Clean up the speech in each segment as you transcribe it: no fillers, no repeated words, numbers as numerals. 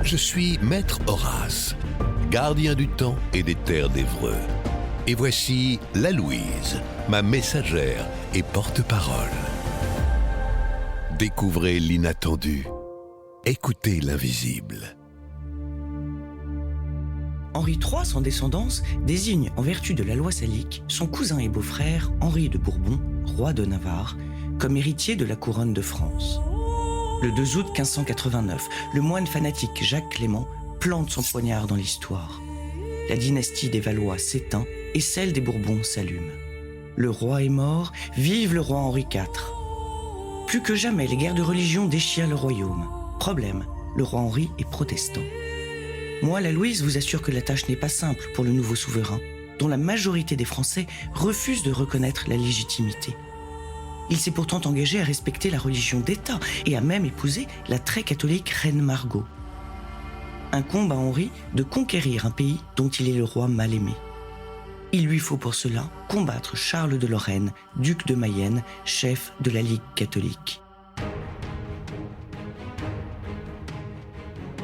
Je suis Maître Horace, gardien du temps et des terres d'Évreux. Et voici la Louise, ma messagère et porte-parole. Découvrez l'inattendu, écoutez l'invisible. Henri III, sans descendance, désigne, en vertu de la loi salique, son cousin et beau-frère, Henri de Bourbon, roi de Navarre, comme héritier de la couronne de France. Le 2 août 1589, le moine fanatique Jacques Clément plante son poignard dans l'histoire. La dynastie des Valois s'éteint et celle des Bourbons s'allume. Le roi est mort, vive le roi Henri IV. Plus que jamais, les guerres de religion déchirent le royaume. Problème, le roi Henri est protestant. Moi, la Louise, vous assure que la tâche n'est pas simple pour le nouveau souverain, dont la majorité des Français refusent de reconnaître la légitimité. Il s'est pourtant engagé à respecter la religion d'État et a même épousé la très catholique reine Margot. Incombe à Henri de conquérir un pays dont il est le roi mal aimé. Il lui faut pour cela combattre Charles de Lorraine, duc de Mayenne, chef de la Ligue catholique.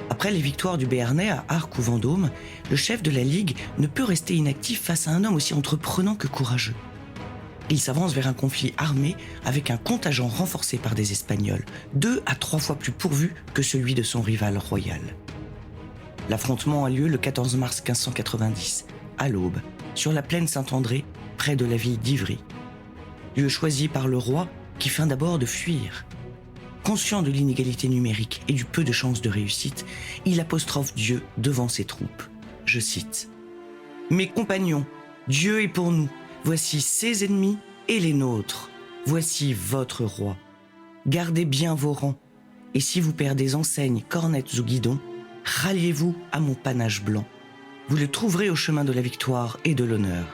Après les victoires du Béarnais à Arques ou Vendôme, le chef de la Ligue ne peut rester inactif face à un homme aussi entreprenant que courageux. Il s'avance vers un conflit armé avec un contingent renforcé par des Espagnols, 2 à 3 fois plus pourvu que celui de son rival royal. L'affrontement a lieu le 14 mars 1590, à l'aube, sur la plaine Saint-André, près de la ville d'Ivry. Lieu choisi par le roi qui feint d'abord de fuir. Conscient de l'inégalité numérique et du peu de chances de réussite, il apostrophe Dieu devant ses troupes. Je cite : « Mes compagnons, Dieu est pour nous. Voici ses ennemis et les nôtres. Voici votre roi. Gardez bien vos rangs. Et si vous perdez enseignes, cornettes ou guidons, ralliez-vous à mon panache blanc. Vous le trouverez au chemin de la victoire et de l'honneur. »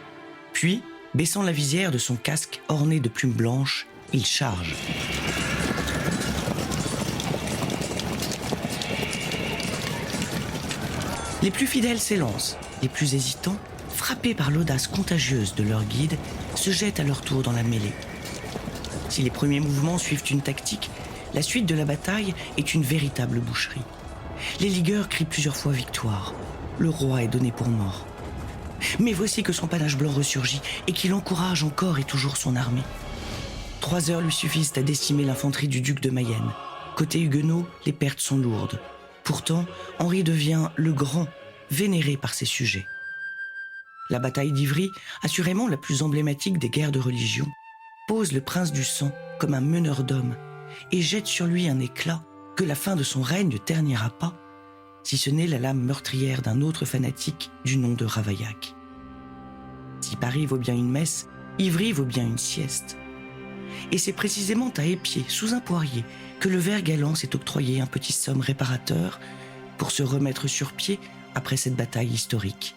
Puis, baissant la visière de son casque orné de plumes blanches, il charge. Les plus fidèles s'élancent, les plus hésitants, frappés par l'audace contagieuse de leur guide, se jettent à leur tour dans la mêlée. Si les premiers mouvements suivent une tactique, la suite de la bataille est une véritable boucherie. Les ligueurs crient plusieurs fois victoire. Le roi est donné pour mort. Mais voici que son panache blanc ressurgit et qu'il encourage encore et toujours son armée. 3 heures lui suffisent à décimer l'infanterie du duc de Mayenne. Côté huguenot, les pertes sont lourdes. Pourtant, Henri devient le grand, vénéré par ses sujets. La bataille d'Ivry, assurément la plus emblématique des guerres de religion, pose le prince du sang comme un meneur d'hommes et jette sur lui un éclat que la fin de son règne ne ternira pas, si ce n'est la lame meurtrière d'un autre fanatique du nom de Ravaillac. Si Paris vaut bien une messe, Ivry vaut bien une sieste. Et c'est précisément à Épied, sous un poirier, que le vert galant s'est octroyé un petit somme réparateur pour se remettre sur pied après cette bataille historique.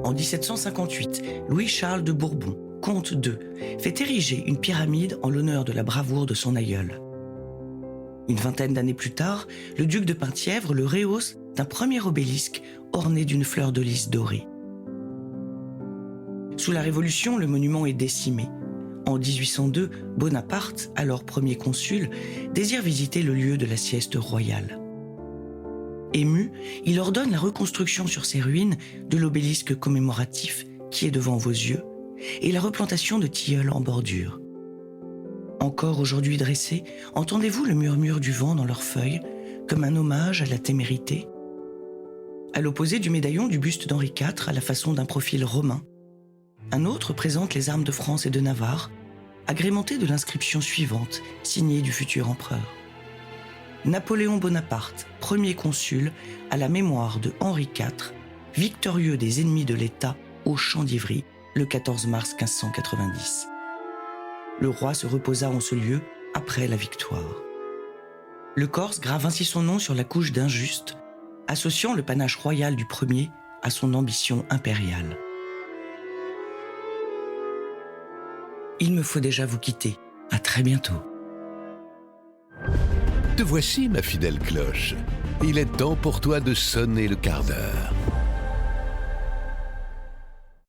En 1758, Louis-Charles de Bourbon, comte d'Eu, fait ériger une pyramide en l'honneur de la bravoure de son aïeul. Une vingtaine d'années plus tard, le duc de Penthièvre le rehausse d'un premier obélisque orné d'une fleur de lys dorée. Sous la Révolution, le monument est décimé. En 1802, Bonaparte, alors premier consul, désire visiter le lieu de la sieste royale. Ému, il ordonne la reconstruction sur ses ruines de l'obélisque commémoratif qui est devant vos yeux et la replantation de tilleuls en bordure. Encore aujourd'hui dressés, entendez-vous le murmure du vent dans leurs feuilles comme un hommage à la témérité ? À l'opposé du médaillon du buste d'Henri IV à la façon d'un profil romain, un autre présente les armes de France et de Navarre, agrémenté de l'inscription suivante, signée du futur empereur. Napoléon Bonaparte, premier consul, à la mémoire de Henri IV, victorieux des ennemis de l'État au champ d'Ivry, le 14 mars 1590. Le roi se reposa en ce lieu après la victoire. Le Corse grave ainsi son nom sur la couche d'un juste, associant le panache royal du premier à son ambition impériale. Il me faut déjà vous quitter. À très bientôt. Te voici, ma fidèle cloche. Il est temps pour toi de sonner le quart d'heure.